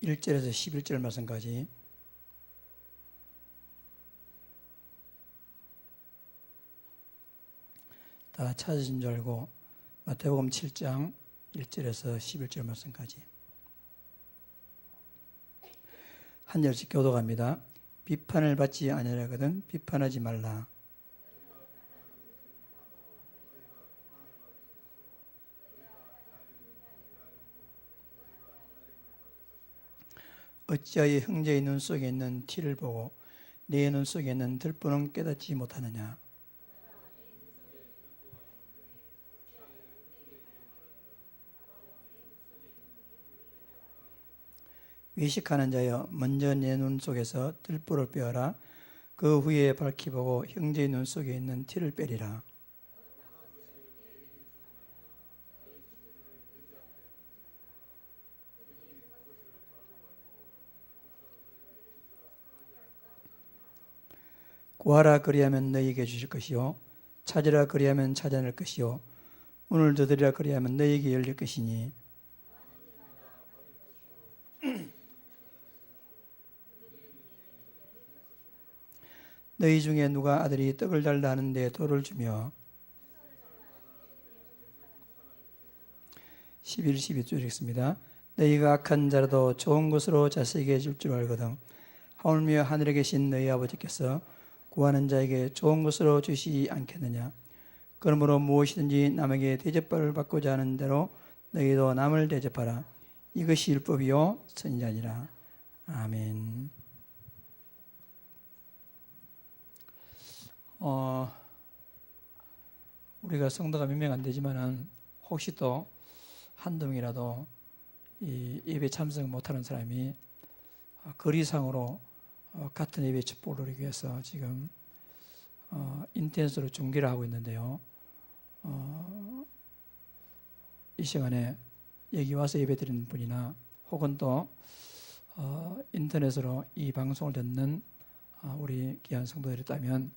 1절에서 11절 말씀까지 다 찾으신 줄 알고 마태복음 7장 1절에서 11절 말씀까지 한 절씩 교독합니다. 비판을 받지 아니하거든 비판하지 말라. 어찌하여 형제의 눈 속에 있는 티를 보고 내 눈 속에 있는 들보는 깨닫지 못하느냐. 외식하는 자여 먼저 내 눈 속에서 들보를 빼어라. 그 후에 밝히 보고 형제의 눈 속에 있는 티를 빼리라. 구하라 그리하면 너희에게 주실 것이요 찾으라 그리하면 찾아낼 것이요 문을 두드리라 그리하면 너희에게 열릴 것이니 너희 중에 누가 아들이 떡을 달라 하는데 돌을 주며 11, 12절 읽습니다. 너희가 악한 자라도 좋은 것으로 자식에게 줄 줄 알거든 하물며 하늘에 계신 너희 아버지께서 구하는 자에게 좋은 것으로 주시지 않겠느냐. 그러므로 무엇이든지 남에게 대접을 받고자 하는 대로 너희도 남을 대접하라. 이것이 율법이요 선지자니라. 아멘. 우리가 성도가 몇 명 안 되지만은 혹시 또 한두 명이라도 이 예배 참석 못하는 사람이 거리상으로 같은 예배 축복을 누리기 위해서 지금 인터넷으로 중계를 하고 있는데요. 이 시간에 여기 와서 예배 드리는 분이나 혹은 또 인터넷으로 이 방송을 듣는 우리 귀한 성도들이 있다면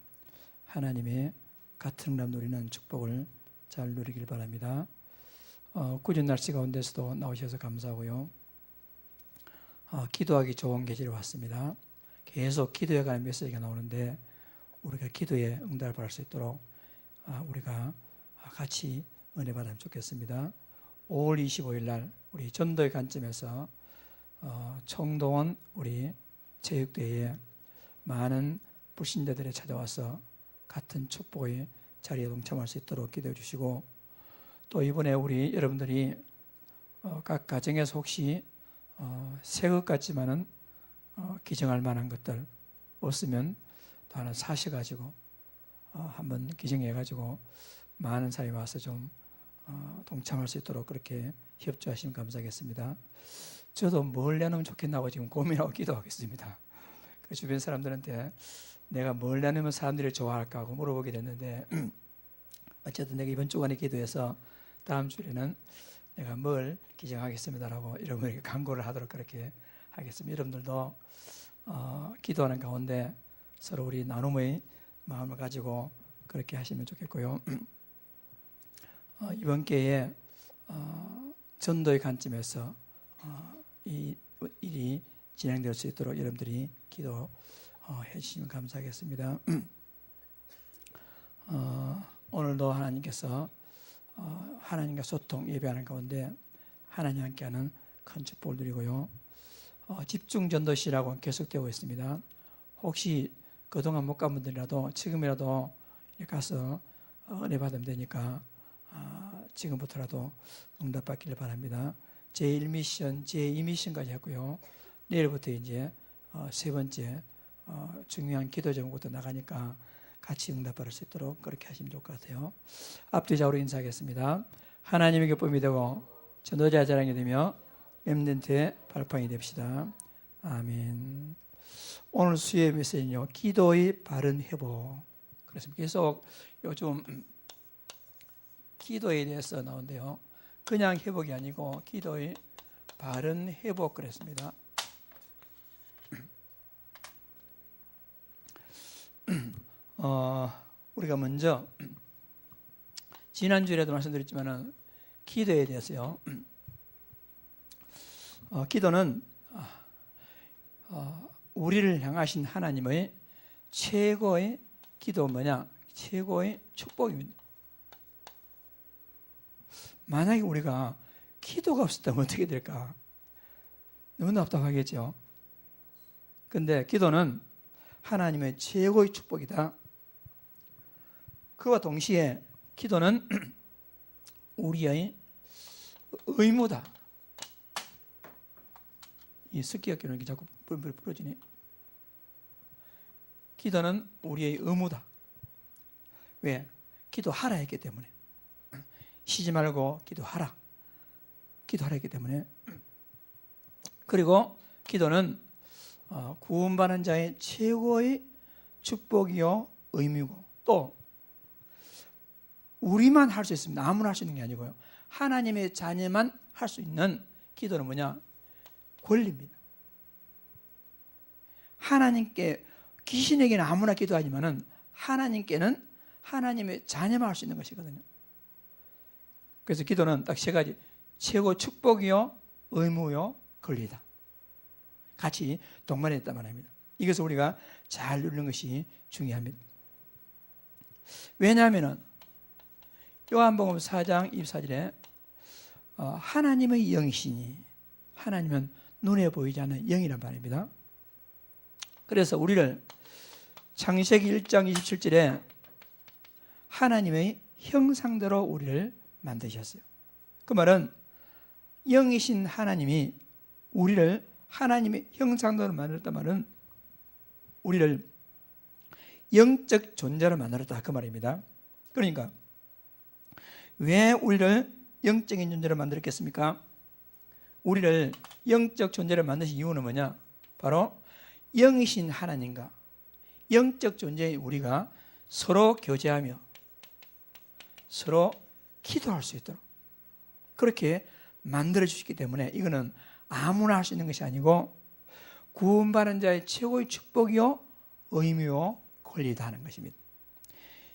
하나님의 같은 응답 누리는 축복을 잘 누리길 바랍니다. 꾸준 날씨 가운데서도 나오셔서 감사하고요. 기도하기 좋은 계절이 왔습니다. 계속 기도에 관한 메시지가 나오는데 우리가 기도에 응답을 받을 수 있도록 우리가 같이 은혜 받으면 좋겠습니다. 5월 25일 날 우리 전도의 관점에서 청동원 우리 체육대회에 많은 불신자들이 찾아와서 같은 축복의 자리에 동참할 수 있도록 기도해 주시고 또 이번에 우리 여러분들이 각 가정에서 혹시 새 것 같지만은 기증할 만한 것들 없으면 또 하나 사셔가지고 한번 기증해가지고 많은 사람이 와서 좀 동참할 수 있도록 그렇게 협조하시면 감사하겠습니다. 저도 뭘 내놓으면 좋겠나고 지금 고민하고 기도하겠습니다. 그 주변 사람들한테 내가 뭘 내놓으면 사람들이 좋아할까 하고 물어보게 됐는데 어쨌든 내가 이번 주간에 기도해서 다음 주에는 내가 뭘 기증하겠습니다라고 여러분에게 강구를 하도록 그렇게 하겠습니다. 여러분들도 기도하는 가운데 서로 우리 나눔의 마음을 가지고 그렇게 하시면 좋겠고요. 이번 기회에 전도의 관점에서 이 일이 진행될 수 있도록 여러분들이 기도해 주시면 감사하겠습니다. 오늘도 하나님께서 하나님과 소통 예배하는 가운데 하나님 함께하는 큰 축복을 드리고요. 집중 전도시라고 계속되고 있습니다. 혹시 그동안 못 간 분들이라도 지금이라도 가서 은혜 받으면 되니까 지금부터라도 응답받기를 바랍니다. 제1미션, 제2미션까지 했고요. 내일부터 이제 세 번째 중요한 기도 제목부터 나가니까 같이 응답받을 수 있도록 그렇게 하시면 좋을 것 같아요. 앞뒤좌우로 인사하겠습니다. 하나님의 기쁨이 되고 전도자 자랑이 되며 렘넌트의 발판이 됩시다. 아멘. 오늘 수요일 메시지는요, 기도의 바른 회복. 그래서 계속 요즘 기도에 대해서 나오는데요, 그냥 회복이 아니고 기도의 바른 회복 그랬습니다. 우리가 먼저 지난주에도 말씀드렸지만은 기도에 대해서요. 기도는 우리를 향하신 하나님의 최고의 기도 뭐냐? 최고의 축복입니다. 만약에 우리가 기도가 없었다면 어떻게 될까? 너무 답답하겠죠. 근데 기도는 하나님의 최고의 축복이다. 그와 동시에 기도는 우리의 의무다. 이 습기가 이렇게 자꾸 부러지네. 기도는 우리의 의무다. 왜? 기도하라 했기 때문에. 쉬지 말고 기도하라. 기도하라 했기 때문에. 그리고 기도는 구원받은 자의 최고의 축복이요 의미고, 또 우리만 할 수 있습니다. 아무나 할 수 있는 게 아니고요. 하나님의 자녀만 할 수 있는 기도는 뭐냐? 권리입니다. 하나님께, 귀신에게는 아무나 기도하지만은 하나님께는 하나님의 자녀만 할 수 있는 것이거든요. 그래서 기도는 딱 세 가지: 최고 축복이요 의무요 권리다. 같이 동반해 있단 말입니다. 이것을 우리가 잘 누리는 것이 중요합니다. 왜냐하면 요한복음 4장 24절에 하나님의 영이시니, 하나님은 눈에 보이지 않는 영이란 말입니다. 그래서 우리를 창세기 1장 27절에 하나님의 형상대로 우리를 만드셨어요. 그 말은 영이신 하나님이 우리를 하나님의 형상대로 만들었단 말은 우리를 영적 존재로 만들었다, 그 말입니다. 그러니까 왜 우리를 영적인 존재로 만들었겠습니까? 우리를 영적 존재로 만드신 이유는 뭐냐? 바로 영이신 하나님과 영적 존재의 우리가 서로 교제하며 서로 기도할 수 있도록 그렇게 만들어 주셨기 때문에 이거는 아무나 할 수 있는 것이 아니고 구원받은 자의 최고의 축복이요 의미요 권리다 하는 것입니다.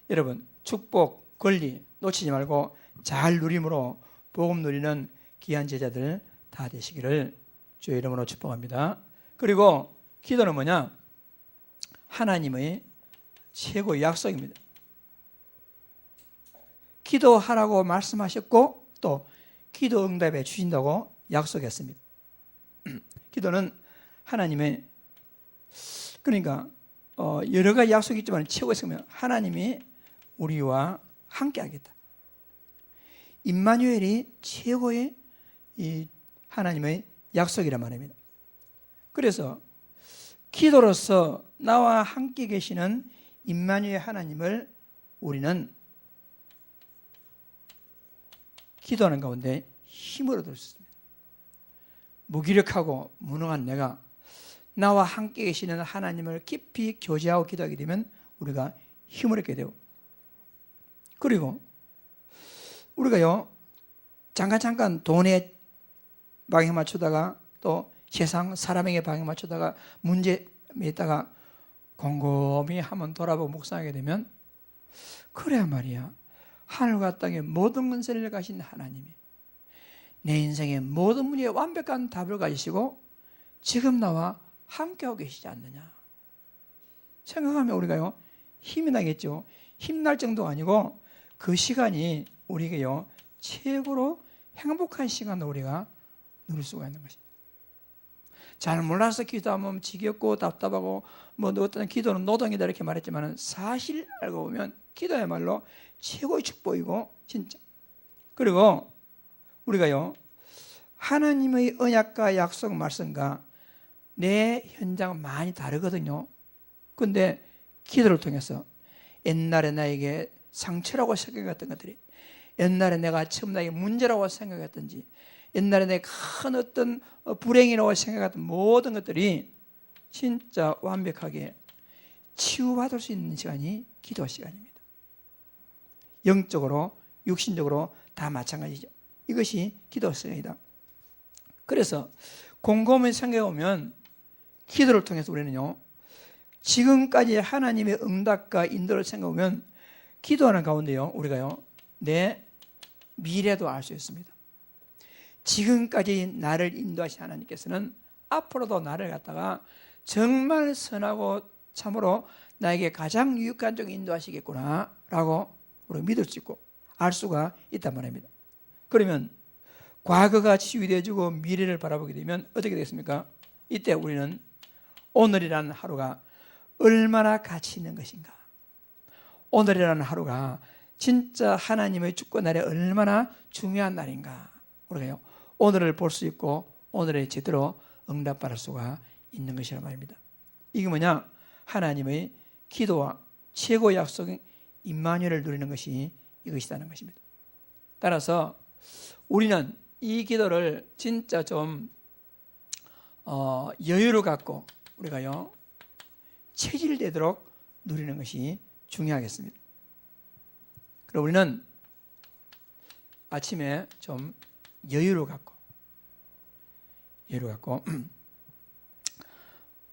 여러분, 축복, 권리 놓치지 말고 잘 누림으로 복음 누리는 귀한 제자들 다 되시기를 주의 이름으로 축복합니다. 그리고 기도는 뭐냐? 하나님의 최고의 약속입니다. 기도하라고 말씀하셨고 또 기도 응답해 주신다고 약속했습니다. 기도는 하나님의, 그러니까 여러 가지 약속이 있지만 최고의 성명, 하나님이 우리와 함께 하겠다. 임마누엘이 최고의 이 하나님의 약속이란 말입니다. 그래서 기도로서 나와 함께 계시는 임마누엘 하나님을 우리는 기도하는 가운데 힘을 얻을 수 있습니다. 무기력하고 무능한 내가 나와 함께 계시는 하나님을 깊이 교제하고 기도하게 되면 우리가 힘을 얻게 되고, 그리고 우리가요 잠깐 돈에 방향 맞추다가 또 세상 사람에게 방향 맞추다가 문제에 있다가 곰곰이 한번 돌아보고 묵상하게 되면, 그래야 말이야, 하늘과 땅의 모든 권세를 가신 하나님이 내 인생의 모든 문제에 완벽한 답을 가지시고 지금 나와 함께하고 계시지 않느냐 생각하면 우리가요 힘이 나겠죠. 힘날 정도가 아니고 그 시간이 우리에게요 최고로 행복한 시간을 우리가 누릴 수가 있는 것입니다. 잘 몰라서 기도하면 지겹고 답답하고 뭐 어떤 기도는 노동이다 이렇게 말했지만 사실 알고 보면 기도야말로 최고의 축복이고 진짜. 그리고 우리가요 하나님의 언약과 약속 말씀과 내 현장은 많이 다르거든요. 근데 기도를 통해서 옛날에 나에게 상처라고 생각했던 것들이, 옛날에 내가 처음 나에게 문제라고 생각했던지, 옛날에 내 큰 어떤 불행이라고 생각했던 모든 것들이 진짜 완벽하게 치유받을 수 있는 시간이 기도 시간입니다. 영적으로 육신적으로 다 마찬가지죠. 이것이 기도 시간이다. 그래서 곰곰이 생각해 보면 기도를 통해서 우리는요 지금까지 하나님의 응답과 인도를 생각해 보면 기도하는 가운데요 우리가요 내 미래도 알 수 있습니다. 지금까지 나를 인도하신 하나님께서는 앞으로도 나를 갖다가 정말 선하고 참으로 나에게 가장 유익한 쪽에 인도하시겠구나 라고 우리가 믿을 수 있고 알 수가 있단 말입니다. 그러면 과거가 치유되어지고 미래를 바라보게 되면 어떻게 되겠습니까? 이때 우리는 오늘이라는 하루가 얼마나 가치 있는 것인가, 오늘이라는 하루가 진짜 하나님의 주권 날에 얼마나 중요한 날인가, 우리가 오늘을 볼 수 있고 오늘에 제대로 응답받을 수가 있는 것이란 말입니다. 이게 뭐냐? 하나님의 기도와 최고의 약속인 임마누엘을 누리는 것이 이것이라는 것입니다. 따라서 우리는 이 기도를 진짜 좀 여유를 갖고 우리가요 체질되도록 누리는 것이 중요하겠습니다. 그럼 우리는 아침에 좀 여유를 갖고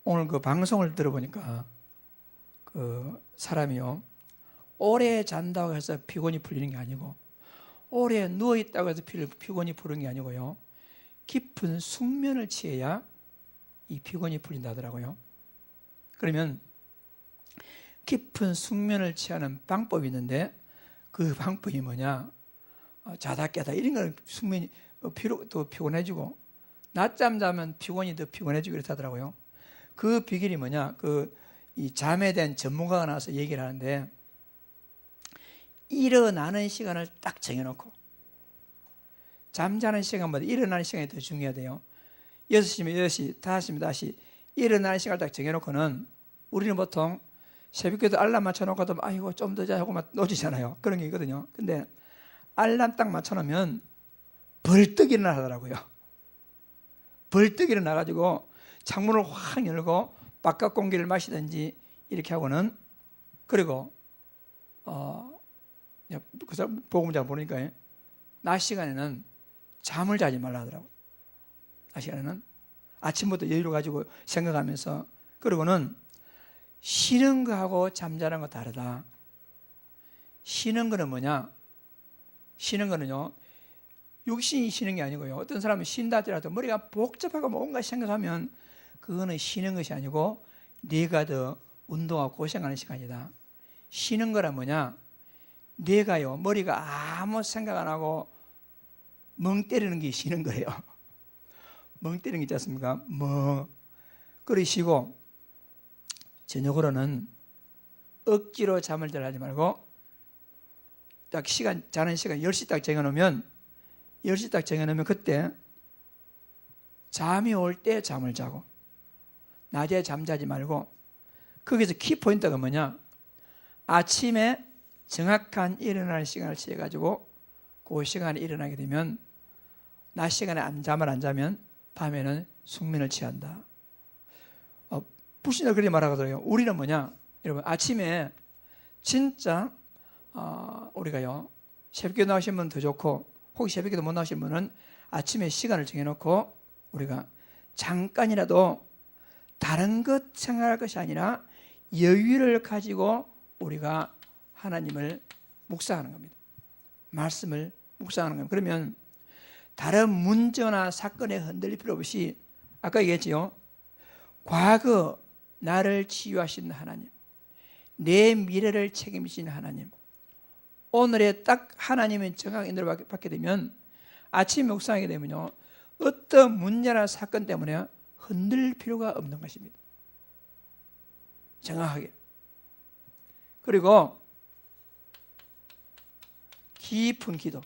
오늘 그 방송을 들어보니까 그 사람이요 오래 잔다고 해서 피곤이 풀리는 게 아니고 오래 누워있다고 해서 피곤이 푸는 게 아니고요 깊은 숙면을 취해야 이 피곤이 풀린다 하더라고요. 그러면 깊은 숙면을 취하는 방법이 있는데 그 방법이 뭐냐? 자다 깨다 이런 걸 숙면이 더 피곤해지고 낮잠 자면 피곤이 더 피곤해지고 그렇다 하더라고요. 그 비결이 뭐냐? 이 잠에 대한 전문가가 나와서 얘기를 하는데 일어나는 시간을 딱 정해놓고 잠자는 시간보다 일어나는 시간이 더 중요하대요. 6시면 6시, 5시면 5시 일어나는 시간을 딱 정해놓고는 우리는 보통 새벽에도 알람 맞춰놓고도 아이고 좀 더 자고 막 놓치잖아요. 그런 게 있거든요. 근데 알람 딱 맞춰놓으면 벌떡 일어나더라고요. 벌떡 일어나가지고 창문을 확 열고 바깥 공기를 마시든지 이렇게 하고는 그리고 그 사람 복음 잘 보니까 낮 시간에는 잠을 자지 말라 하더라고요. 낮 시간에는 아침부터 여유를 가지고 생각하면서 그리고는 쉬는 거하고 잠자는 거 다르다. 쉬는 거는 뭐냐? 쉬는 거는요 육신이 쉬는 게 아니고요 어떤 사람은 쉰다 하더라도 머리가 복잡하고 뭔가 생각하면 그거는 쉬는 것이 아니고 네가 더 운동하고 고생하는 시간이다. 쉬는 거란 뭐냐? 뇌가요 머리가 아무 생각 안 하고 멍 때리는 게 쉬는 거예요. 멍 때리는 게 있지 않습니까? 그러시고 저녁으로는 억지로 잠을 잘 하지 말고 딱 자는 시간 10시 딱 정해놓으면 10시 딱 정해놓으면 그때 잠이 올 때 잠을 자고 낮에 잠자지 말고 거기서 키포인트가 뭐냐? 아침에 정확한 일어날 시간을 취해가지고 그 시간에 일어나게 되면 낮 시간에 잠을 안 자면 밤에는 숙면을 취한다. 불신자 그렇게 말하거든요. 우리는 뭐냐? 여러분 아침에 진짜 우리가요 새벽에 나오신 분은 더 좋고 혹시 새벽에도 못 나오신 분은 아침에 시간을 정해놓고 우리가 잠깐이라도 다른 것 생각할 것이 아니라 여유를 가지고 우리가 하나님을 묵상하는 겁니다. 말씀을 묵상하는 겁니다. 그러면 다른 문제나 사건에 흔들릴 필요 없이 아까 얘기했지요. 과거 나를 치유하신 하나님, 내 미래를 책임지신 하나님, 오늘에 딱 하나님의 정확한 인도를 받게 되면 아침 묵상하게 되면요 어떤 문제나 사건 때문에 흔들릴 필요가 없는 것입니다. 정확하게. 그리고 깊은 기도.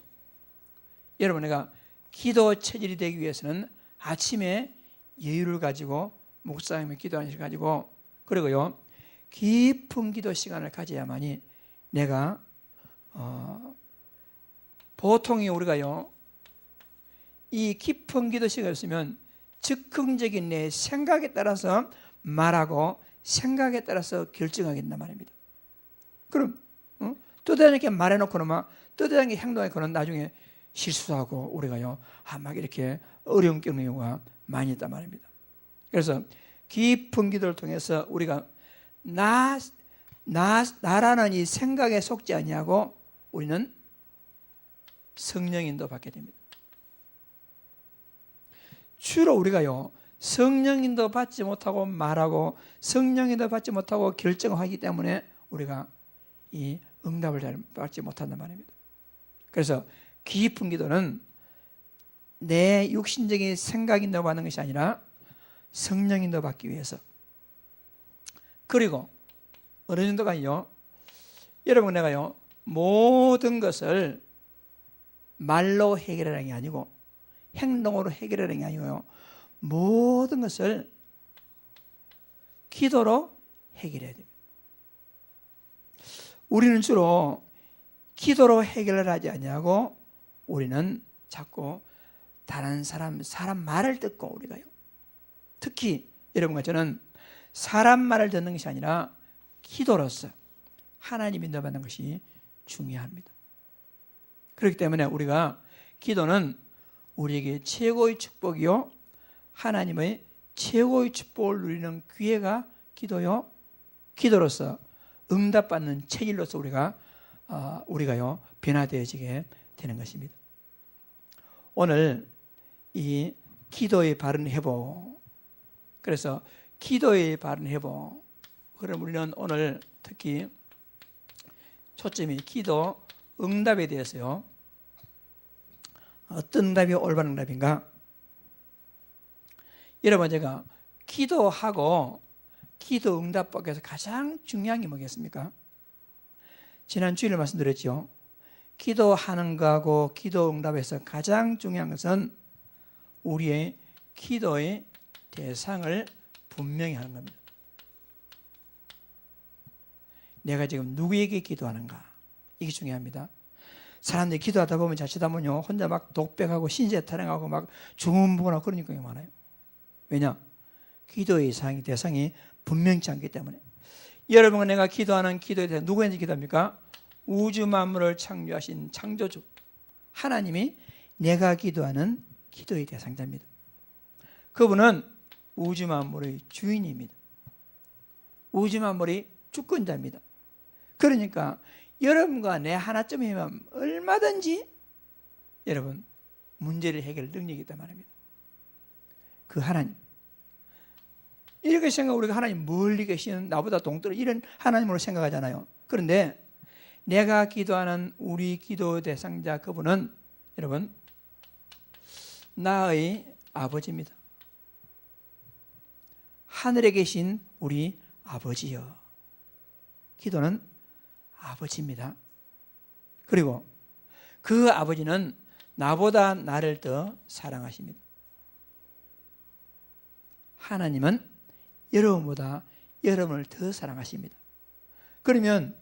여러분 내가 기도 체질이 되기 위해서는 아침에 여유를 가지고 묵상하며 기도하는 시간을 가지고 그리고요 깊은 기도 시간을 가져야만이 내가 보통이 우리가요 이 깊은 기도 시간이 없으면 즉흥적인 내 생각에 따라서 말하고 생각에 따라서 결정하게 된단 말입니다. 그럼 뜻하지 않게 말해놓고는 막 뜻하지 않게 행동해놓고는 나중에 실수하고 우리가요 막 이렇게 어려움 겪는 경우가 많이 있단 말입니다. 그래서 깊은 기도를 통해서 우리가 나라는 이 생각에 속지 아니하고 우리는 성령 인도 받게 됩니다. 주로 우리가요 성령인도 받지 못하고 말하고 성령인도 받지 못하고 결정하기 때문에 우리가 이 응답을 잘 받지 못한단 말입니다. 그래서 깊은 기도는 내 육신적인 생각인도 받는 것이 아니라 성령인도 받기 위해서. 그리고 어느 정도가요, 여러분 내가요 모든 것을 말로 해결하는 게 아니고 행동으로 해결하는 게 아니고요, 모든 것을 기도로 해결해야 됩니다. 우리는 주로 기도로 해결을 하지 아니하고 우리는 자꾸 다른 사람 말을 듣고 우리가요, 특히 여러분과 저는 사람 말을 듣는 것이 아니라 기도로서 하나님 인도받는 것이 중요합니다. 그렇기 때문에 우리가 기도는 우리에게 최고의 축복이요, 하나님의 최고의 축복을 누리는 기회가 기도요, 기도로서 응답받는 체질로서 우리가요 변화되어지게 되는 것입니다. 오늘 이 기도의 바른 회복, 그래서 기도의 바른 회복, 그럼 우리는 오늘 특히 초점이 기도 응답에 대해서요. 어떤 응답이 올바른 응답인가? 여러분, 제가 기도하고 기도 응답법에서 가장 중요한 게 뭐겠습니까? 지난 주일에 말씀드렸죠. 기도하는 거하고 기도 응답에서 가장 중요한 것은 우리의 기도의 대상을 분명히 하는 겁니다. 내가 지금 누구에게 기도하는가? 이게 중요합니다. 사람들이 기도하다 보면 자칫 하면요, 혼자 막 독백하고 신세 타령하고 막 중언부언하고 그런 경우가 많아요. 왜냐? 기도의 대상이 분명치 않기 때문에. 여러분은 내가 기도하는 기도에 대해서 누구한테 기도합니까? 우주 만물을 창조하신 창조주 하나님이 내가 기도하는 기도의 대상자입니다. 그분은 우주 만물의 주인입니다. 우주 만물의 주권자입니다. 그러니까 여러분과 내 하나쯤이면 얼마든지 여러분 문제를 해결할 능력이 있단 말입니다. 그 하나님, 이렇게 생각, 우리가 하나님 멀리 계시는 나보다 동떨어 이런 하나님으로 생각하잖아요. 그런데 내가 기도하는 우리 기도 대상자 그분은 여러분 나의 아버지입니다. 하늘에 계신 우리 아버지여. 기도는 아버지입니다. 그리고 그 아버지는 나보다 나를 더 사랑하십니다. 하나님은 여러분보다 여러분을 더 사랑하십니다. 그러면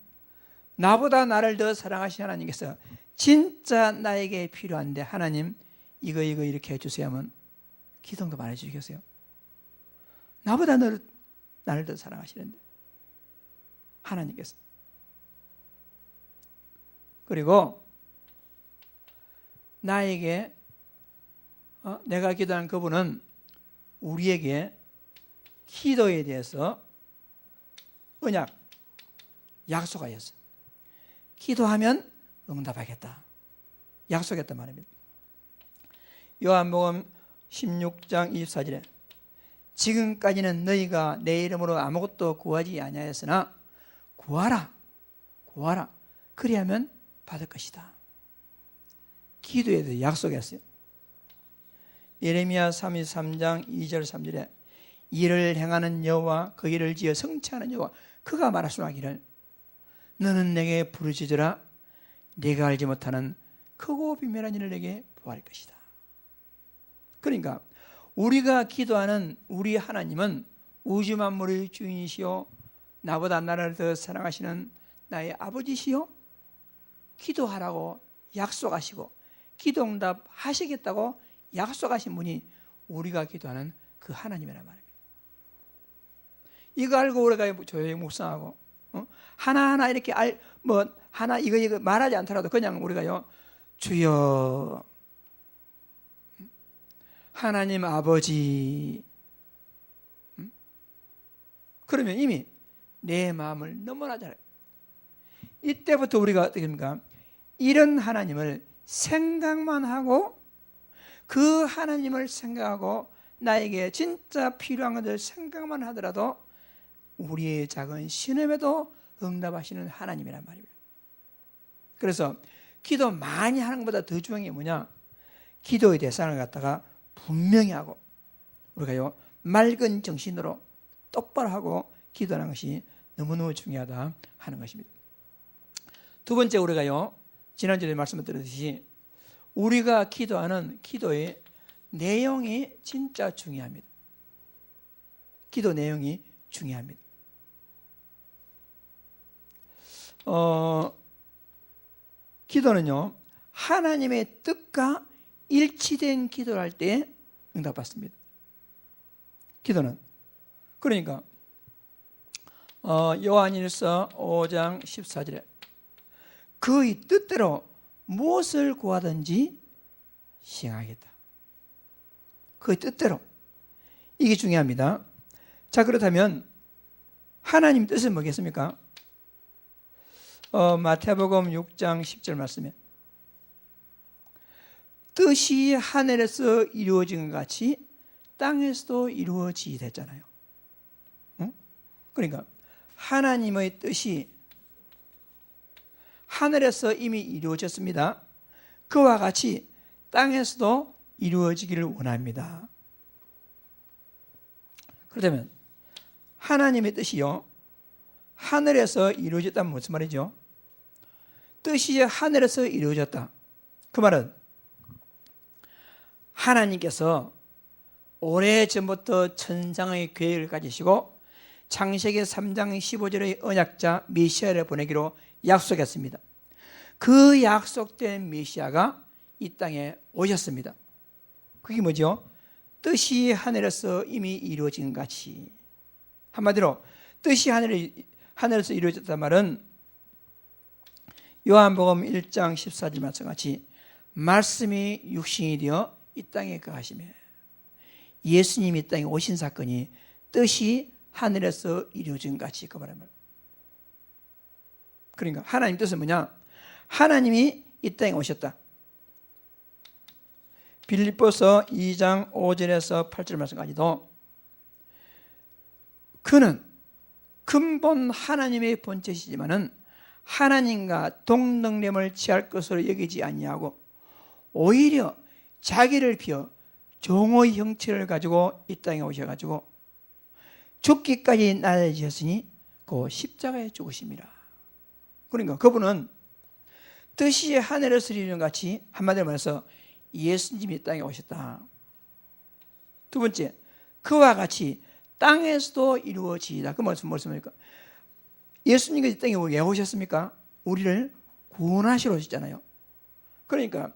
나보다 나를 더 사랑하시는 하나님께서 진짜 나에게 필요한데 하나님 이거 이렇게 해주세요 하면 기도도 많이 해주시겠어요? 나보다 나를 더 사랑하시는데 하나님께서. 그리고 나에게 내가 기도하는 그분은 우리에게 기도에 대해서 언약, 약속하였어요. 기도하면 응답하겠다. 약속했단 말입니다. 요한복음 16장 24절에 지금까지는 너희가 내 이름으로 아무것도 구하지 아니하였으나 구하라. 그리하면 받을 것이다. 기도에 대해서 약속했어요. 예레미야 33장 2절 3절에 일을 행하는 여호와 그 일을 지어 성취하는 여호와 그가 말씀하기를 너는 내게 부르짖으라 내가 알지 못하는 크고 비밀한 일을 내게 보할 것이다. 그러니까 우리가 기도하는 우리 하나님은 우주 만물의 주인이시요 나보다 나를 더 사랑하시는 나의 아버지시요 기도하라고 약속하시고 기도 응답 하시겠다고 약속하신 분이 우리가 기도하는 그 하나님이란 말입니다. 이거 알고 우리가 조용히 묵상하고 하나하나 이렇게 하나 이거 말하지 않더라도 그냥 우리가요 주여 하나님 아버지 그러면 이미 내 마음을 너무나 잘 이때부터 우리가 어떻게 합니까? 이런 하나님을 생각만 하고 그 하나님을 생각하고 나에게 진짜 필요한 것들 생각만 하더라도 우리의 작은 신음에도 응답하시는 하나님이란 말입니다. 그래서 기도 많이 하는 것보다 더 중요한 게 뭐냐? 기도의 대상을 갖다가 분명히 하고 우리가요 맑은 정신으로 똑바로 하고 기도하는 것이 너무너무 중요하다 하는 것입니다. 두 번째, 우리가요 지난주에 말씀을 드렸듯이 우리가 기도하는 기도의 내용이 진짜 중요합니다. 기도 내용이 중요합니다. 기도는요 하나님의 뜻과 일치된 기도를 할 때 응답받습니다. 기도는 그러니까 요한일서 5장 14절에 그의 뜻대로 무엇을 구하든지 시행하겠다. 그의 뜻대로. 이게 중요합니다. 자, 그렇다면 하나님 뜻은 뭐겠습니까? 마태복음 6장 10절 말씀에 뜻이 하늘에서 이루어진 것 같이 땅에서도 이루어지게 됐잖아요. 응? 그러니까 하나님의 뜻이 하늘에서 이미 이루어졌습니다. 그와 같이 땅에서도 이루어지기를 원합니다. 그렇다면 하나님의 뜻이요 하늘에서 이루어졌다면 무슨 말이죠? 뜻이 하늘에서 이루어졌다. 그 말은 하나님께서 오래전부터 천상의 계획을 가지시고 창세기 3장 15절의 언약자 메시아를 보내기로 약속했습니다. 그 약속된 메시아가 이 땅에 오셨습니다. 그게 뭐죠? 뜻이 하늘에서 이미 이루어진 것 같이. 한마디로 뜻이 하늘에서 이루어졌단 말은 요한복음 1장 14절 말씀같이 말씀이 육신이 되어 이 땅에 거하시며 예수님이 이 땅에 오신 사건이 뜻이 하늘에서 이루어진 것 같이 그 말입니다. 그러니까 하나님 뜻은 뭐냐? 하나님이 이 땅에 오셨다. 빌립보서 2장 5절에서 8절 말씀까지도 그는 근본 하나님의 본체시지만은 하나님과 동등됨을 취할 것으로 여기지 아니하고 오히려 자기를 비워 종의 형체를 가지고 이 땅에 오셔가지고 죽기까지 낮아지셨으니 그 십자가에 죽으심이라. 그러니까 그분은 뜻이 하늘에서 이루어진 같이 한마디로 말해서 예수님이 이 땅에 오셨다. 두 번째, 그와 같이 땅에서도 이루어지다. 그 무슨 말씀입니까? 예수님이 이 땅에 왜 오셨습니까? 우리를 구원하시러 오셨잖아요. 그러니까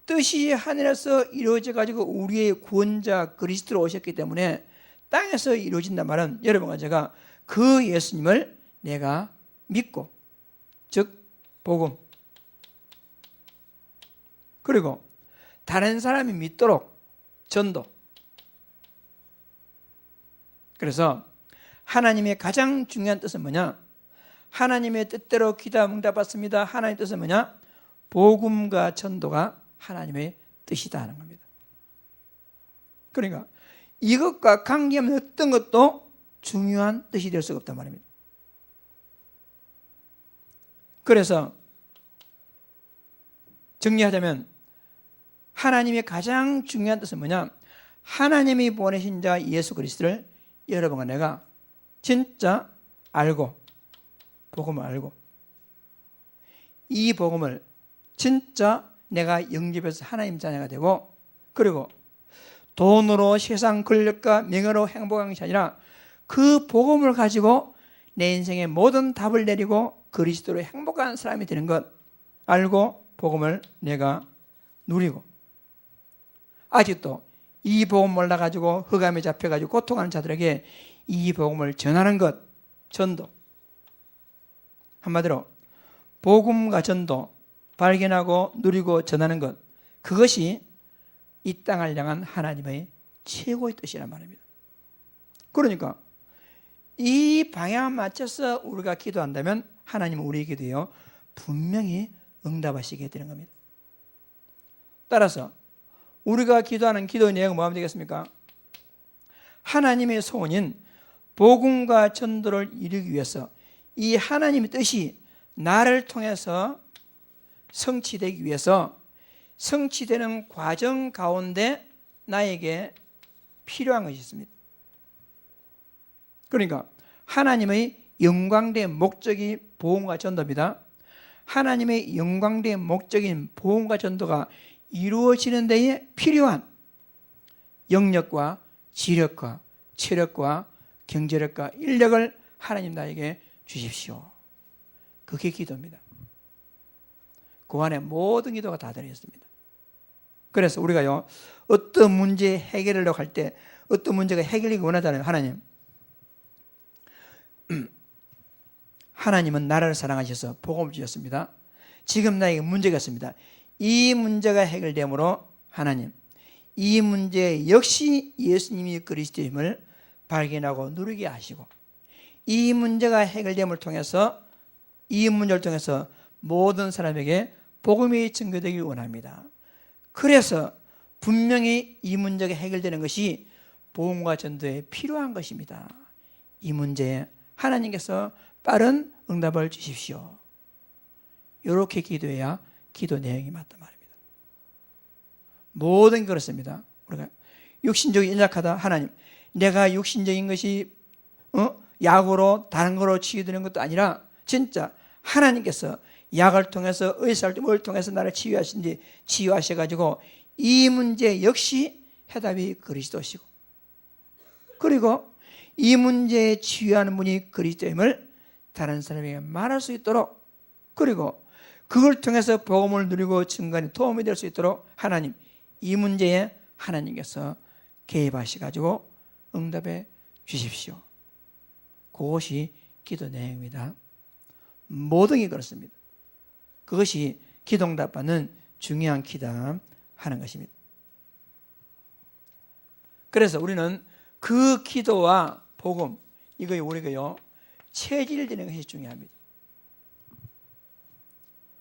뜻이 하늘에서 이루어져 가지고 우리의 구원자 그리스도로 오셨기 때문에 땅에서 이루어진단 말은 여러분과 제가 그 예수님을 내가 믿고, 즉 복음, 그리고 다른 사람이 믿도록 전도. 그래서 하나님의 가장 중요한 뜻은 뭐냐? 하나님의 뜻대로 기도하면 응답받습니다. 하나님의 뜻은 뭐냐? 복음과 전도가 하나님의 뜻이다 하는 겁니다. 그러니까 이것과 관계없는 어떤 것도 중요한 뜻이 될 수가 없단 말입니다. 그래서 정리하자면 하나님의 가장 중요한 뜻은 뭐냐? 하나님이 보내신 자 예수 그리스도를 여러분과 내가 진짜 알고 복음을 알고 이 복음을 진짜 내가 영접해서 하나님 자녀가 되고 그리고 돈으로 세상 권력과 명예로 행복한 것이 아니라 그 복음을 가지고 내 인생의 모든 답을 내리고 그리스도로 행복한 사람이 되는 것 알고 복음을 내가 누리고 아직도 이 복음 몰라가지고 흑암에 잡혀가지고 고통하는 자들에게 이 복음을 전하는 것 전도. 한마디로 복음과 전도 발견하고 누리고 전하는 것 그것이 이 땅을 향한 하나님의 최고의 뜻이란 말입니다. 그러니까 이 방향에 맞춰서 우리가 기도한다면 하나님은 우리의 기도에 분명히 응답하시게 되는 겁니다. 따라서 우리가 기도하는 기도의 내용은 뭐하면 되겠습니까? 하나님의 소원인 복음과 전도를 이루기 위해서 이 하나님의 뜻이 나를 통해서 성취되기 위해서 성취되는 과정 가운데 나에게 필요한 것이 있습니다. 그러니까 하나님의 영광된 목적이 복음과 전도입니다. 하나님의 영광된 목적인 복음과 전도가 이루어지는 데에 필요한 영력과 지력과 체력과 경제력과 인력을 하나님 나에게 주십시오. 그게 기도입니다. 그 안에 모든 기도가 다 들어있습니다. 그래서 우리가요, 어떤 문제 해결하려고 할 때 어떤 문제가 해결되기 원하잖아요. 하나님은 나라를 사랑하셔서 복음을 주셨습니다. 지금 나에게 문제가 있습니다. 이 문제가 해결되므로 하나님, 이 문제 역시 예수님이 그리스도임을 발견하고 누리게 하시고, 이 문제가 해결됨을 통해서, 이 문제를 통해서 모든 사람에게 복음이 증거되길 원합니다. 그래서 분명히 이 문제가 해결되는 것이 복음과 전도에 필요한 것입니다. 이 문제에 하나님께서 빠른 응답을 주십시오. 이렇게 기도해야 기도 내용이 맞단 말입니다. 모든 게 그렇습니다. 우리가 육신적인 연약하다, 하나님, 내가 육신적인 것이 약으로 다른 거로 치유되는 것도 아니라 진짜 하나님께서 약을 통해서 의사를 통해서 나를 치유하신지 치유하셔가지고 이 문제 역시 해답이 그리스도시고, 그리고 이 문제에 치유하는 분이 그리스도임을 다른 사람에게 말할 수 있도록, 그리고 그걸 통해서 복음을 누리고 증거에 도움이 될 수 있도록 하나님, 이 문제에 하나님께서 개입하셔가지고 응답해 주십시오. 그것이 기도 내용입니다. 모든 게 그렇습니다. 그것이 기도 응답받는 중요한 기도하는 것입니다. 그래서 우리는 그 기도와 복음, 이거 우리가요 체질되는 것이 중요합니다.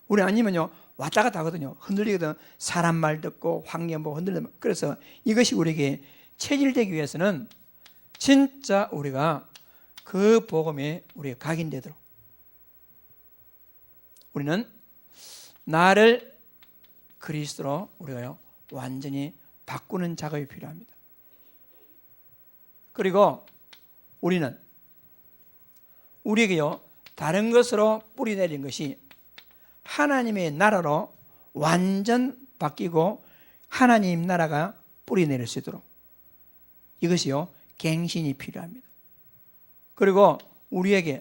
우리 아니면요 왔다 갔다 하거든요. 흔들리거든. 사람 말 듣고 환경 보고 흔들리면. 그래서 이것이 우리에게 체질되기 위해서는 진짜 우리가 그 복음에 우리가 각인되도록, 우리는 나를 그리스도로 우리가요 완전히 바꾸는 작업이 필요합니다. 그리고 우리는 우리에게요 다른 것으로 뿌리내린 것이 하나님의 나라로 완전 바뀌고 하나님 나라가 뿌리내릴 수 있도록, 이것이요 갱신이 필요합니다. 그리고 우리에게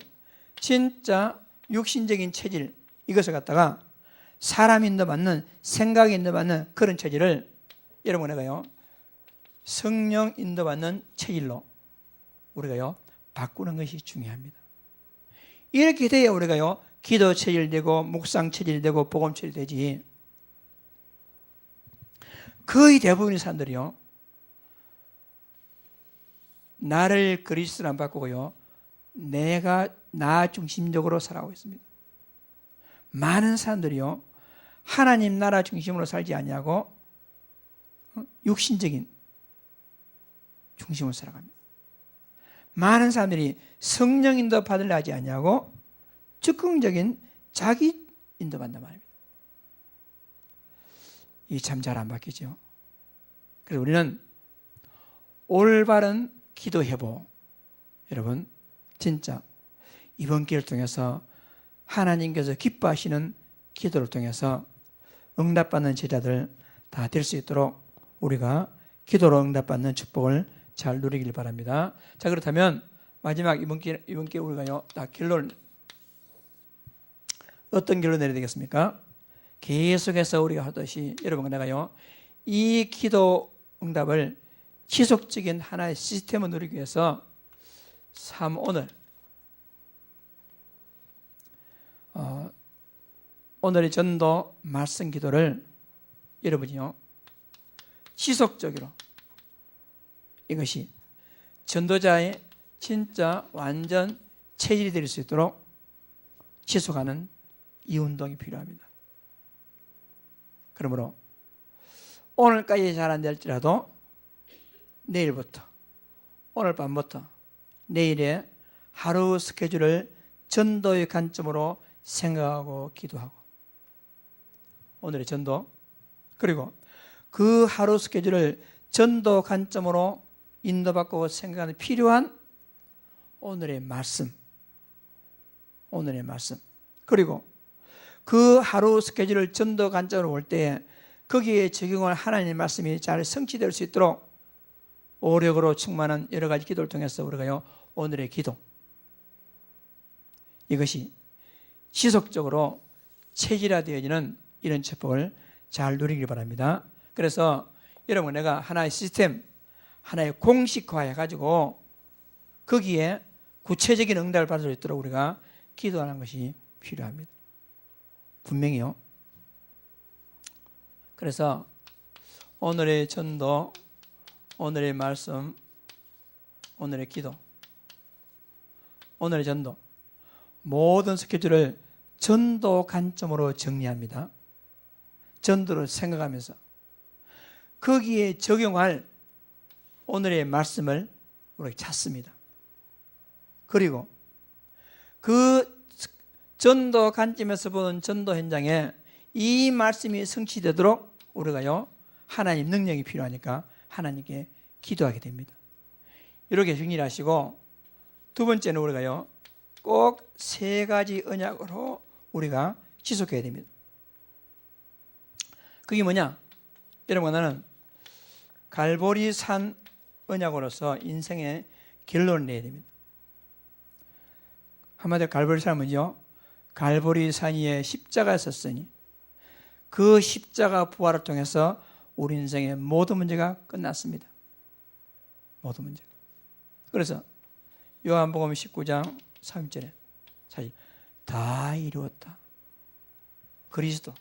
진짜 육신적인 체질, 이것을 갖다가 사람 인도받는, 생각 인도받는 그런 체질을 여러분 내가요 성령 인도받는 체질로 우리가요 바꾸는 것이 중요합니다. 이렇게 돼야 우리가요 기도 체질되고 묵상 체질되고 복음 체질되지, 거의 대부분의 사람들이요 나를 그리스도로 안 바꾸고요 내가 나 중심적으로 살아가고 있습니다. 많은 사람들이요 하나님 나라 중심으로 살지 아니하고 육신적인 중심으로 살아갑니다. 많은 사람들이 성령 인도 받으려 하지 아니하고 즉흥적인 자기 인도 받는단 말입니다. 이 참 잘 안 바뀌죠. 그래서 우리는 올바른 기도 회복, 여러분 진짜 이번 기회를 통해서 하나님께서 기뻐하시는 기도를 통해서 응답받는 제자들 다 될 수 있도록 우리가 기도로 응답받는 축복을 잘 누리길 바랍니다. 자, 그렇다면 마지막 이번 기회 우리가요 딱 결론, 어떤 결론 내려야 되겠습니까? 계속해서 우리가 하듯이 여러분 내가요 이 기도 응답을 지속적인 하나의 시스템을 누리기 위해서 오늘의 전도 말씀 기도를 여러분이요 지속적으로, 이것이 전도자의 진짜 완전 체질이 될 수 있도록 지속하는 이 운동이 필요합니다. 그러므로 오늘까지 잘 안 될지라도 내일부터 오늘 밤부터 내일의 하루 스케줄을 전도의 관점으로 생각하고 기도하고, 오늘의 전도, 그리고 그 하루 스케줄을 전도 관점으로 인도받고 생각하는 필요한 오늘의 말씀, 그리고 그 하루 스케줄을 전도 관점으로 볼 때 거기에 적용할 하나님의 말씀이 잘 성취될 수 있도록 오력으로 충만한 여러 가지 기도를 통해서 우리가요, 오늘의 기도, 이것이 지속적으로 체질화되어지는 이런 축복을 잘 누리길 바랍니다. 그래서 여러분, 내가 하나의 시스템, 하나의 공식화해 가지고 거기에 구체적인 응답을 받을 수 있도록 우리가 기도하는 것이 필요합니다. 분명히요. 그래서 오늘의 전도, 오늘의 말씀, 오늘의 기도, 오늘의 전도, 모든 스케줄을 전도 관점으로 정리합니다. 전도를 생각하면서 거기에 적용할 오늘의 말씀을 우리가 찾습니다. 그리고 그 전도 관점에서 보는 전도 현장에 이 말씀이 성취되도록 우리가요, 하나님 능력이 필요하니까 하나님께 기도하게 됩니다. 이렇게 정리하시고, 두 번째는 우리가요, 꼭 세 가지 언약으로 우리가 지속해야 됩니다. 그게 뭐냐? 여러분, 나는 갈보리산 언약으로서 인생의 결론을 내야 됩니다. 한마디로 갈보리산은 뭐죠? 갈보리산 위에 십자가가 섰으니 그 십자가 부활을 통해서 우리 인생의 모든 문제가 끝났습니다. 모든 문제가. 그래서 요한복음 19장 3절에 사실 다 이루었다. 그리스도.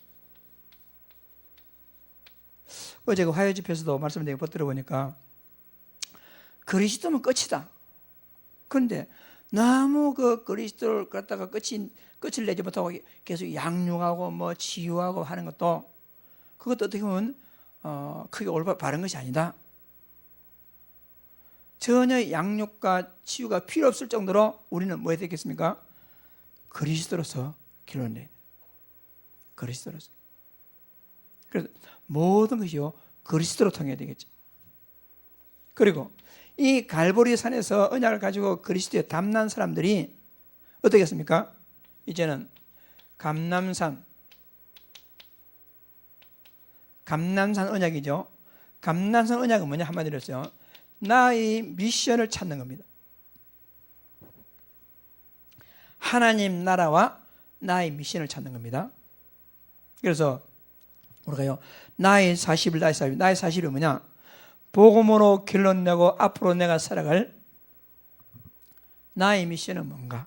어제 그 화요 집회에서도 말씀드리고 붙들어 보니까 그리스도면 끝이다. 그런데 너무 그 그리스도를 갖다가 끝을 내지 못하고 계속 양육하고 뭐 치유하고 하는 것도, 그것도 어떻게 보면 크게 올바른 바른 것이 아니다. 전혀 양육과 치유가 필요 없을 정도로 우리는 뭐 해야 되겠습니까? 그리스도로서 길을 내야 돼. 그리스도로서. 그래서 모든 것이요, 그리스도로 통해야 되겠죠. 그리고 이 갈보리 산에서 언약을 가지고 그리스도에 담난 사람들이 어떻게 했습니까? 이제는 감남산 언약이죠. 감남산 언약은 뭐냐? 한마디로 했어요. 나의 미션을 찾는 겁니다. 하나님 나라와 나의 미션을 찾는 겁니다. 그래서 우리가요, 나의 40이 뭐냐? 복음으로 결론 내고 앞으로 내가 살아갈 나의 미션은 뭔가?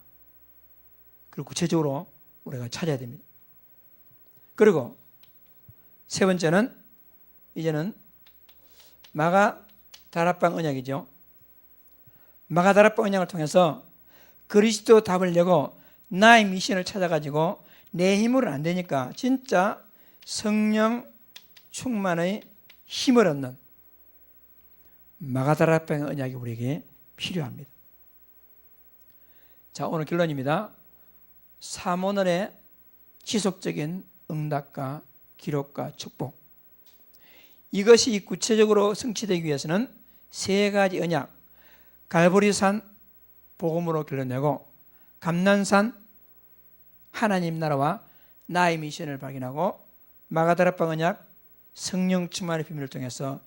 그리고 구체적으로 우리가 찾아야 됩니다. 그리고 세 번째는 이제는 마가다락방 언약이죠. 마가다락방 언약을 통해서 그리스도 답을 내고 나의 미션을 찾아가지고 내 힘으로는 안 되니까 진짜 성령 충만의 힘을 얻는 마가다락방 언약이 우리에게 필요합니다. 자, 오늘 결론입니다. 3오늘의 지속적인 응답과 기록과 축복, 이것이 구체적으로 성취되기 위해서는 세 가지 언약, 갈보리산 복음으로 결론내고, 감난산 하나님 나라와 나의 미션을 발견하고, 마가다락방 언약 성령 충만의 비밀을 통해서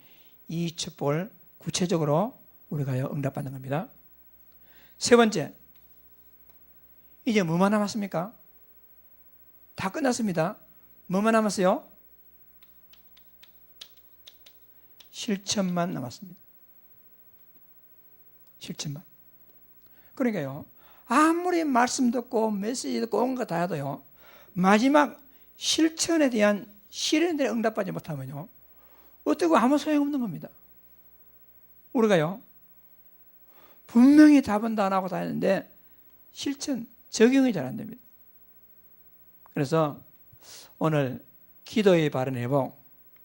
이 축복을 구체적으로 우리가 응답받는 겁니다. 세 번째, 이제 뭐만 남았습니까? 다 끝났습니다. 뭐만 남았어요? 실천만 남았습니다. 실천만. 그러니까요, 아무리 말씀 듣고 메시지 듣고 온 거 다 해도요, 마지막 실천에 대한 실현에 대한 응답받지 못하면요, 어떻게 아무 소용없는 겁니다. 우리가요, 분명히 답은 다 나오고 다 했는데 실천, 적용이 잘 안 됩니다. 그래서 오늘 기도의 바른 회복,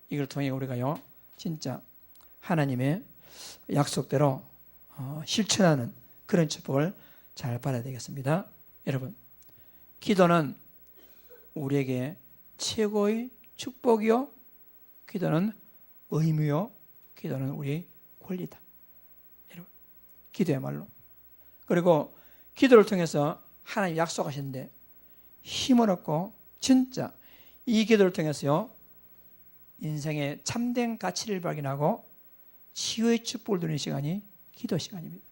이걸 통해 우리가요, 진짜 하나님의 약속대로 실천하는 그런 축복을 잘 받아야 되겠습니다. 여러분, 기도는 우리에게 최고의 축복이요, 기도는 의무요, 기도는 우리의 권리다. 여러분, 기도야말로. 그리고 기도를 통해서 하나님 약속하셨는데 힘을 얻고 진짜 이 기도를 통해서요, 인생의 참된 가치를 발견하고 치유의 축복을 누리는 시간이 기도 시간입니다.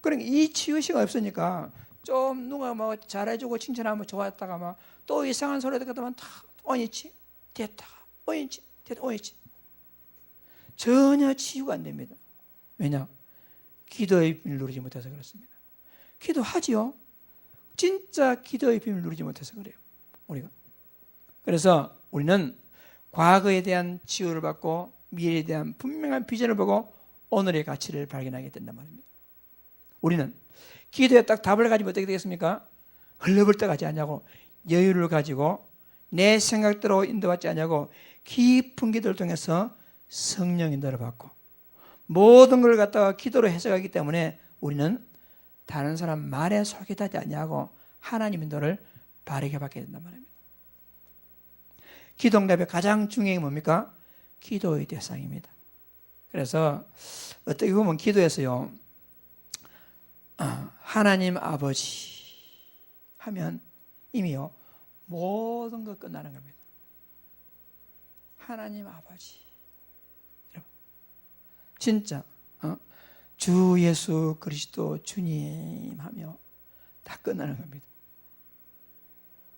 그러니까 이 치유 시간이 없으니까 좀 누가 뭐 잘해주고 칭찬하면 좋았다가 막 또 이상한 소리 듣다만 다 옳지 됐다가 옳지 됐다 옳지 전혀 치유가 안 됩니다. 왜냐? 기도의 비밀을 누리지 못해서 그렇습니다. 기도하지요. 진짜 기도의 비밀을 누리지 못해서 그래요. 우리가. 그래서 우리는 과거에 대한 치유를 받고 미래에 대한 분명한 비전을 보고 오늘의 가치를 발견하게 된단 말입니다. 우리는 기도에 딱 답을 가지면 어떻게 되겠습니까? 흘러벌떡 하지 않냐고, 여유를 가지고 내 생각대로 인도받지 않냐고, 깊은 기도를 통해서 성령 인도를 받고 모든 걸 갖다가 기도로 해석하기 때문에 우리는 다른 사람 말에 솔깃하지 않냐고 하나님 인도를 바르게 받게 된단 말입니다. 기도 응답의 가장 중요한 게 뭡니까? 기도의 대상입니다. 그래서 어떻게 보면 기도에서요, 하나님 아버지 하면 이미요 모든 것 끝나는 겁니다. 하나님 아버지. 진짜 주 예수 그리스도 주님 하며 다 끝나는 겁니다.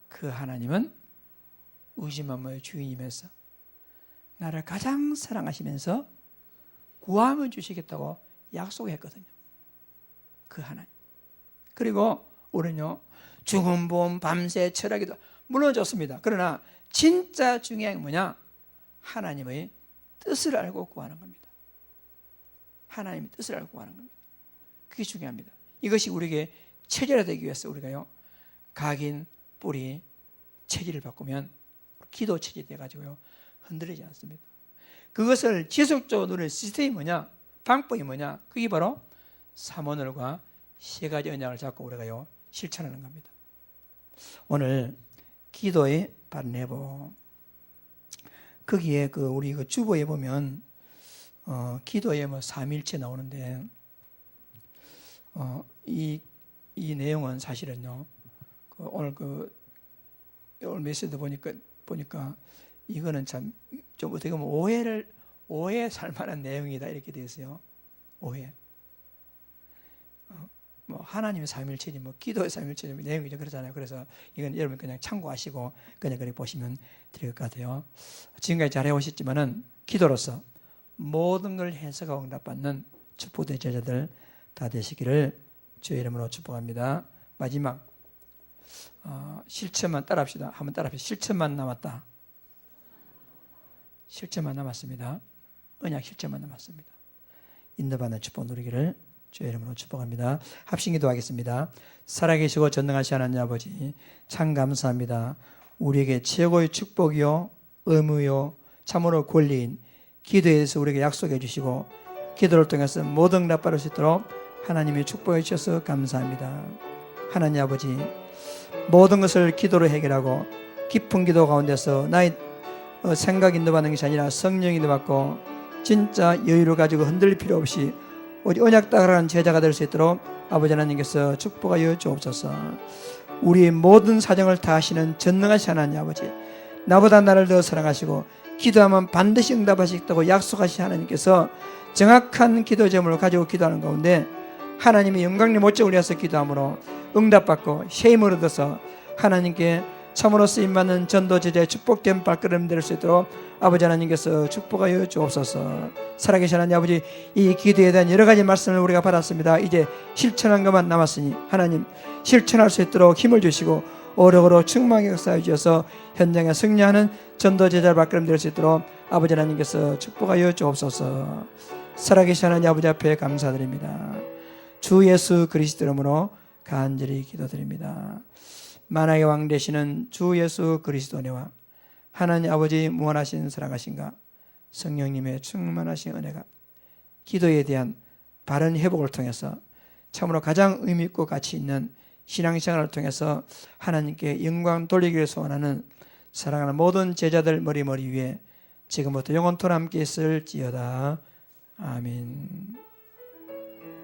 그 하나님은 우주 만물의 주인이면서 나를 가장 사랑하시면서 구함을 주시겠다고 약속했거든요. 그 하나님. 그리고 우리는요, 죽음, 보험, 밤새, 철학기도 물론 좋습니다. 그러나 진짜 중요한 게 뭐냐? 하나님의 뜻을 알고 구하는 겁니다. 하나님의 뜻을 알고 구하는 겁니다. 그게 중요합니다. 이것이 우리에게 체질화되기 위해서 우리가요, 각인, 뿌리, 체질을 바꾸면 기도 체질이 돼가지고요 흔들리지 않습니다. 그것을 지속적으로 누리는 시스템이 뭐냐? 방법이 뭐냐? 그게 바로 3오늘과 3가지 언약을 잡고 우리가요 실천하는 겁니다. 오늘 기도의 바른 회복, 거기에 우리 주보에 보면 기도에 뭐 삼일체 나오는데 이 내용은 사실은요 오늘 메시지 보니까 이거는 참 좀 어떻게 보면 오해 살 만한 내용이다 이렇게 되어 있어요. 오해. 뭐 하나님의 삼일체지 뭐 기도의 삼일체지 내용이죠. 그렇잖아요. 그래서 이건 여러분 그냥 참고하시고 그냥 그렇게 보시면 될 것 같아요. 지금까지 잘 해오셨지만은 기도로서 모든 걸 해석하고 응답받는 축복된 제자들 다 되시기를 주의 이름으로 축복합니다. 마지막 실천만 따라합시다. 한번 따라합시다. 실천만 남았다. 실천만 남았습니다. 언약 실천만 남았습니다. 인도받는 축복 누리기를 주의 이름으로 축복합니다. 합심 기도하겠습니다. 살아계시고 전능하신 하나님 아버지, 참 감사합니다. 우리에게 최고의 축복이요 의무요 참으로 권리인 기도에 대해서 우리에게 약속해 주시고 기도를 통해서 모든 응답 받을 수 있도록 하나님이 축복해 주셔서 감사합니다. 하나님 아버지, 모든 것을 기도로 해결하고 깊은 기도 가운데서 나의 생각 인도받는 것이 아니라 성령 인도받고 진짜 여유를 가지고 흔들릴 필요 없이 우리 언약 따라가는 제자가 될 수 있도록 아버지 하나님께서 축복하여 주옵소서. 우리의 모든 사정을 다 아시는 전능하신 하나님 아버지, 나보다 나를 더 사랑하시고 기도하면 반드시 응답하시겠다고 약속하신 하나님께서 정확한 기도 제목을 가지고 기도하는 가운데 하나님의 영광의 목적을 위해서 기도함으로 응답받고 쉐임을 얻어서 하나님께 참으로 쓰임받는 전도 제자의 축복된 발걸음 될 수 있도록 아버지 하나님께서 축복하여 주옵소서. 살아계신 하나님 아버지, 이 기도에 대한 여러 가지 말씀을 우리가 받았습니다. 이제 실천한 것만 남았으니 하나님 실천할 수 있도록 힘을 주시고 오력으로 충만하게 역사해 주셔서 현장에 승리하는 전도 제자의 발걸음 될 수 있도록 아버지 하나님께서 축복하여 주옵소서. 살아계신 하나님 아버지 앞에 감사드립니다. 주 예수 그리스도 이름으로 간절히 기도드립니다. 만왕의 왕 되시는 주 예수 그리스도님과 하나님 아버지 무한하신 사랑하신가 성령님의 충만하신 은혜가 기도에 대한 바른 회복을 통해서 참으로 가장 의미 있고 가치 있는 신앙생활을 통해서 하나님께 영광 돌리기를 소원하는 사랑하는 모든 제자들 머리 위에 지금부터 영원토록 함께 있을지어다. 아멘.